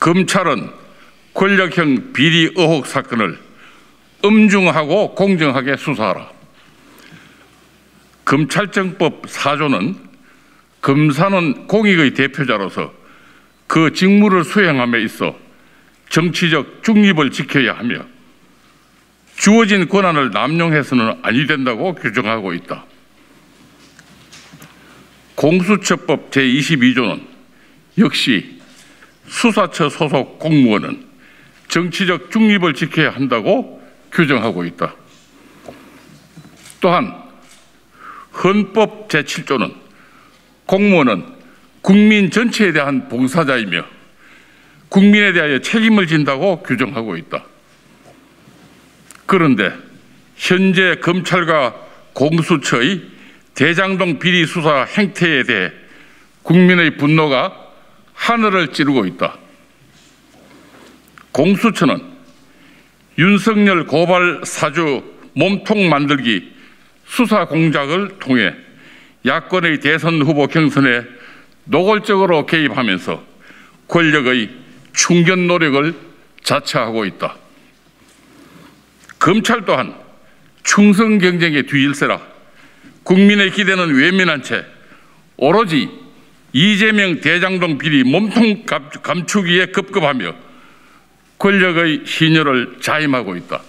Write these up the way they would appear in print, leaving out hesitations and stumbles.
검찰은 권력형 비리 의혹 사건을 엄중하고 공정하게 수사하라. 검찰청법 4조는 검사는 공익의 대표자로서 그 직무를 수행함에 있어 정치적 중립을 지켜야 하며 주어진 권한을 남용해서는 아니 된다고 규정하고 있다. 공수처법 제22조는 역시 수사처 소속 공무원은 정치적 중립을 지켜야 한다고 규정하고 있다. 또한 헌법 제7조는 공무원은 국민 전체에 대한 봉사자이며 국민에 대하여 책임을 진다고 규정하고 있다. 그런데 현재 검찰과 공수처의 대장동 비리 수사 행태에 대해 국민의 분노가 하늘을 찌르고 있다. 공수처는 윤석열 고발 사주 몸통 만들기 수사 공작을 통해 야권의 대선 후보 경선에 노골적으로 개입하면서 권력의 충견 노력을 자처하고 있다. 검찰 또한 충성 경쟁의 뒤일세라 국민의 기대는 외면한 채 오로지 이재명 대장동 비리 몸통 감추기에 급급하며 권력의 신여를 자임하고 있다.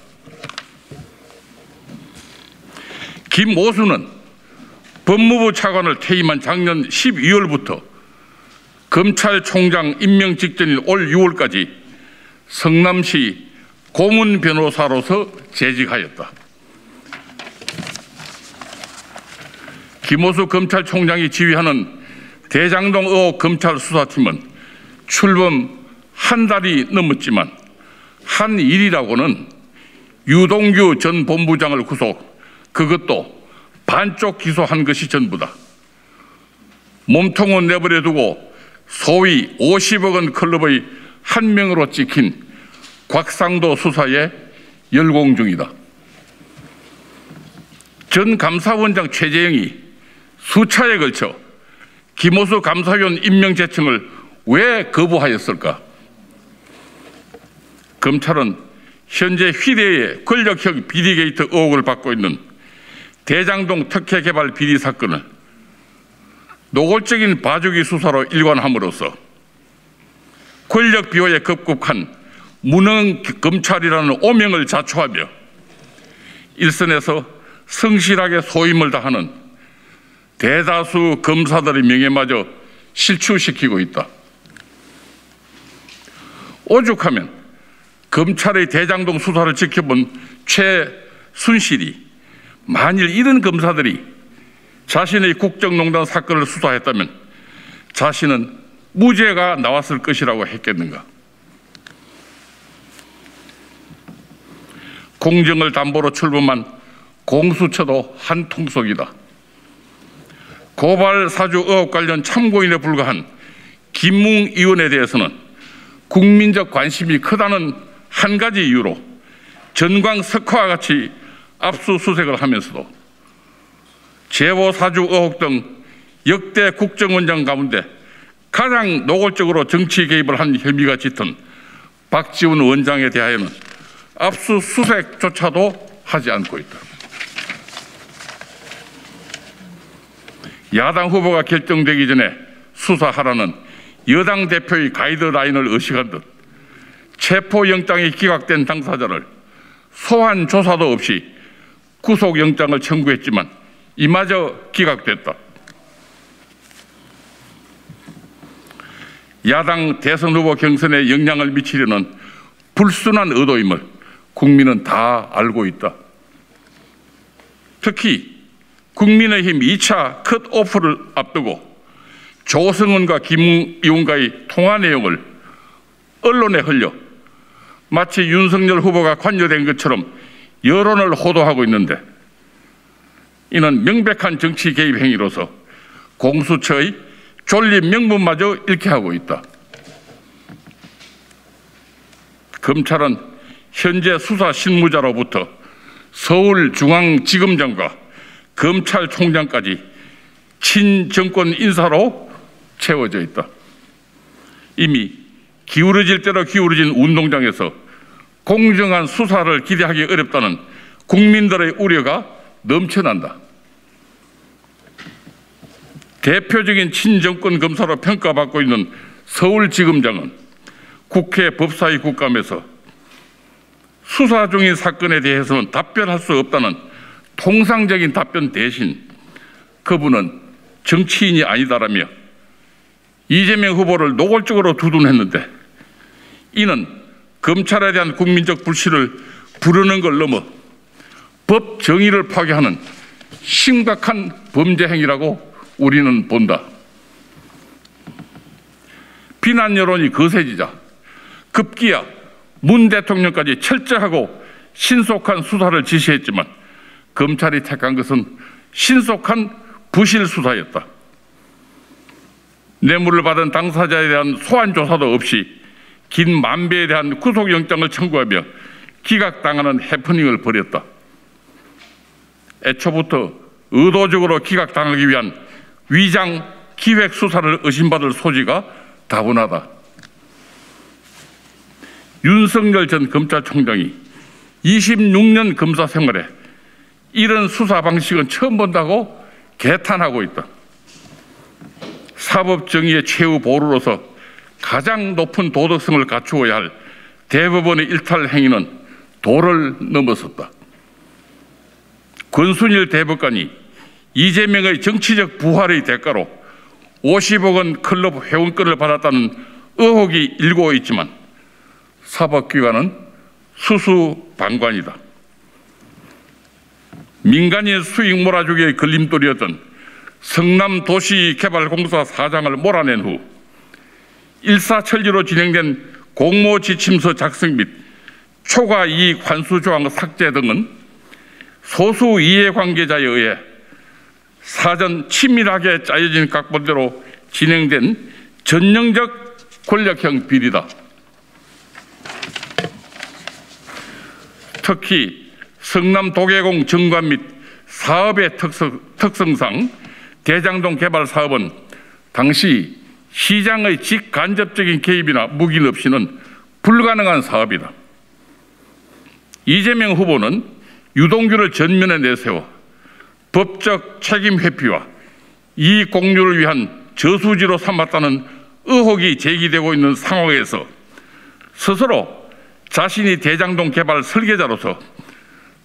김오수는 법무부 차관을 퇴임한 작년 12월부터 검찰총장 임명 직전인 올 6월까지 성남시 고문 변호사로서 재직하였다. 김오수 검찰총장이 지휘하는 대장동 의혹 검찰 수사팀은 출범 한 달이 넘었지만 한 일이라고는 유동규 전 본부장을 구속, 그것도 반쪽 기소한 것이 전부다. 몸통은 내버려 두고 소위 50억 원 클럽의 한 명으로 찍힌 곽상도 수사에 열공 중이다. 전 감사원장 최재형이 수차에 걸쳐 김오수 감사위원 임명 제청을 왜 거부하였을까? 검찰은 현재 휘대의 권력형 비리 게이트 의혹을 받고 있는 대장동 특혜 개발 비리 사건을 노골적인 봐주기 수사로 일관함으로써 권력 비호에 급급한 무능 검찰이라는 오명을 자초하며 일선에서 성실하게 소임을 다하는 대다수 검사들의 명예마저 실추시키고 있다. 오죽하면 검찰의 대장동 수사를 지켜본 최순실이 만일 이런 검사들이 자신의 국정농단 사건을 수사했다면 자신은 무죄가 나왔을 것이라고 했겠는가? 공정을 담보로 출범한 공수처도 한통속이다. 고발 사주 의혹 관련 참고인에 불과한 김웅 의원에 대해서는 국민적 관심이 크다는 한 가지 이유로 전광석화와 같이 압수수색을 하면서도 재보 사주 의혹 등 역대 국정원장 가운데 가장 노골적으로 정치 개입을 한 혐의가 짙은 박지원 원장에 대하여는 압수수색조차도 하지 않고 있다. 야당 후보가 결정되기 전에 수사하라는 여당 대표의 가이드라인을 의식한 듯 체포영장이 기각된 당사자를 소환 조사도 없이 구속영장을 청구했지만 이마저 기각됐다. 야당 대선 후보 경선에 영향을 미치려는 불순한 의도임을 국민은 다 알고 있다. 특히 국민의힘 2차 컷오프를 앞두고 조성은과 김웅 의원과의 통화 내용을 언론에 흘려 마치 윤석열 후보가 관여된 것처럼 여론을 호도하고 있는데 이는 명백한 정치 개입 행위로서 공수처의 존립 명분마저 잃게 하고 있다. 검찰은 현재 수사 실무자로부터 서울중앙지검장과 검찰총장까지 친정권 인사로 채워져 있다. 이미 기울어질 대로 기울어진 운동장에서 공정한 수사를 기대하기 어렵다는 국민들의 우려가 넘쳐난다. 대표적인 친정권 검사로 평가받고 있는 서울지검장은 국회 법사위 국감에서 수사 중인 사건에 대해서는 답변할 수 없다는 통상적인 답변 대신 그분은 정치인이 아니다라며 이재명 후보를 노골적으로 두둔했는데, 이는 검찰에 대한 국민적 불신을 부르는 걸 넘어 법 정의를 파괴하는 심각한 범죄 행위라고 우리는 본다. 비난 여론이 거세지자 급기야 문 대통령까지 철저하고 신속한 수사를 지시했지만 검찰이 택한 것은 신속한 부실 수사였다. 뇌물을 받은 당사자에 대한 소환 조사도 없이 긴 만배에 대한 구속영장을 청구하며 기각당하는 해프닝을 벌였다. 애초부터 의도적으로 기각당하기 위한 위장 기획 수사를 의심받을 소지가 다분하다. 윤석열 전 검찰총장이 26년 검사 생활에 이런 수사 방식은 처음 본다고 개탄하고 있다. 사법정의의 최후 보루로서 가장 높은 도덕성을 갖추어야 할 대법원의 일탈 행위는 도를 넘어섰다. 권순일 대법관이 이재명의 정치적 부활의 대가로 50억 원 클럽 회원권을 받았다는 의혹이 일고 있지만 사법기관은 수수방관이다. 민간인 수익 몰아주기의 걸림돌이었던 성남도시개발공사 사장을 몰아낸 후 일사천리로 진행된 공모지침서 작성 및 초과이익 환수조항 삭제 등은 소수 이해관계자에 의해 사전 치밀하게 짜여진 각본대로 진행된 전형적 권력형 비리다. 특히 성남도계공 정관 및 사업의 특성상 대장동 개발 사업은 당시 시장의 직간접적인 개입이나 묵인 없이는 불가능한 사업이다. 이재명 후보는 유동규를 전면에 내세워 법적 책임 회피와 이익 공유를 위한 저수지로 삼았다는 의혹이 제기되고 있는 상황에서 스스로 자신이 대장동 개발 설계자로서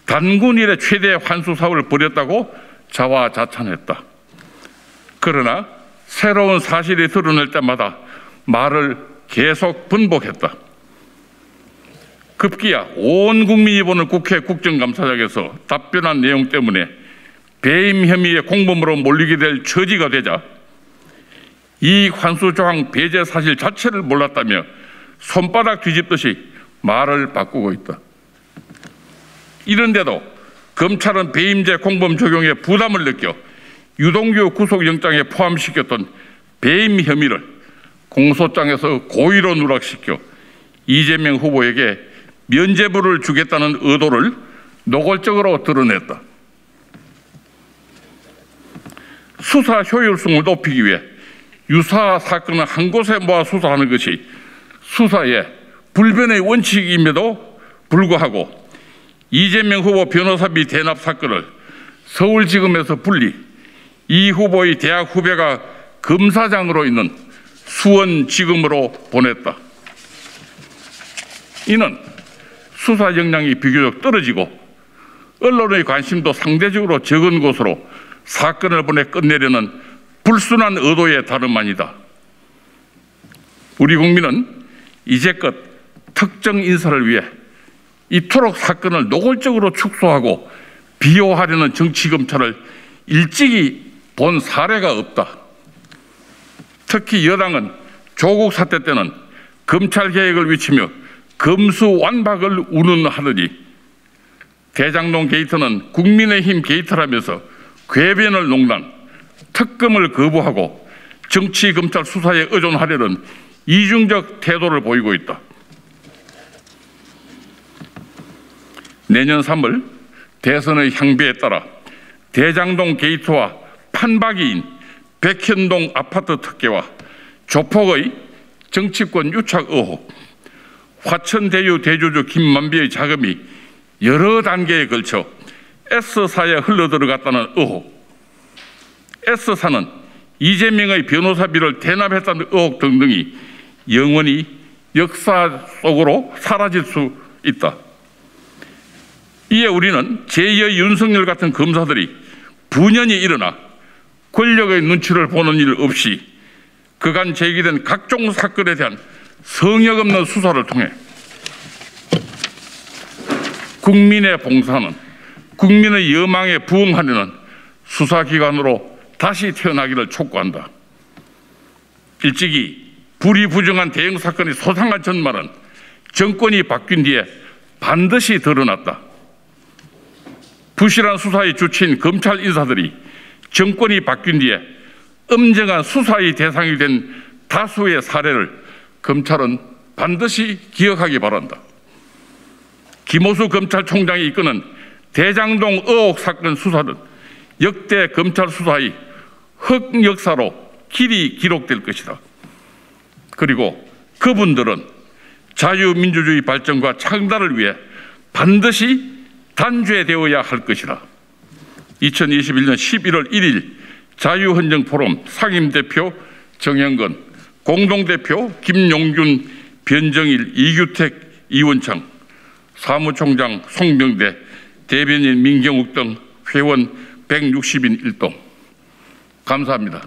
단군 이래 최대 환수 사업을 벌였다고 자화자찬했다. 그러나 새로운 사실이 드러날 때마다 말을 계속 번복했다. 급기야 온 국민이 보는 국회 국정감사장에서 답변한 내용 때문에 배임 혐의의 공범으로 몰리게 될 처지가 되자 이익 환수 조항 배제 사실 자체를 몰랐다며 손바닥 뒤집듯이 말을 바꾸고 있다. 이런데도 검찰은 배임죄 공범 적용에 부담을 느껴 유동규 구속영장에 포함시켰던 배임 혐의를 공소장에서 고의로 누락시켜 이재명 후보에게 면죄부를 주겠다는 의도를 노골적으로 드러냈다. 수사 효율성을 높이기 위해 유사 사건을 한 곳에 모아 수사하는 것이 수사의 불변의 원칙임에도 불구하고 이재명 후보 변호사비 대납 사건을 서울지검에서 분리, 이 후보의 대학 후배가 검사장으로 있는 수원지검으로 보냈다. 이는 수사 역량이 비교적 떨어지고 언론의 관심도 상대적으로 적은 곳으로 사건을 보내 끝내려는 불순한 의도의 다름 아니다. 우리 국민은 이제껏 특정 인사를 위해 이토록 사건을 노골적으로 축소하고 비호하려는 정치검찰을 일찍이 본 사례가 없다. 특히 여당은 조국 사태 때는 검찰개혁을 외치며 검수완박을 운운하더니 대장동 게이트는 국민의힘 게이트라면서 궤변을 농단, 특검을 거부하고 정치검찰 수사에 의존하려는 이중적 태도를 보이고 있다. 내년 3월 대선의 향배에 따라 대장동 게이트와 판박이인 백현동 아파트 특혜와 조폭의 정치권 유착 의혹, 화천대유 대주주 김만비의 자금이 여러 단계에 걸쳐 S사에 흘러들어갔다는 의혹, S사는 이재명의 변호사비를 대납했다는 의혹 등등이 영원히 역사 속으로 사라질 수 있다. 이에 우리는 제2의 윤석열 같은 검사들이 분연히 일어나 권력의 눈치를 보는 일 없이 그간 제기된 각종 사건에 대한 성역 없는 수사를 통해 국민의 봉사는 국민의 여망에 부응하려는 수사기관으로 다시 태어나기를 촉구한다. 일찍이 불이 부정한 대형 사건의 소상한 전말은 정권이 바뀐 뒤에 반드시 드러났다. 부실한 수사의 주체인 검찰 인사들이 정권이 바뀐 뒤에 엄정한 수사의 대상이 된 다수의 사례를 검찰은 반드시 기억하기 바란다. 김호수 검찰총장이 이끄는 대장동 의혹 사건 수사는 역대 검찰 수사의 흑역사로 길이 기록될 것이다. 그리고 그분들은 자유민주주의 발전과 창달을 위해 반드시 단죄되어야 할 것이다. 2021년 11월 1일 자유헌정포럼 상임대표 정영건, 공동대표 김용균, 변정일, 이규택, 이원창, 사무총장 송병대, 대변인 민경욱 등 회원 160인 일동. 감사합니다.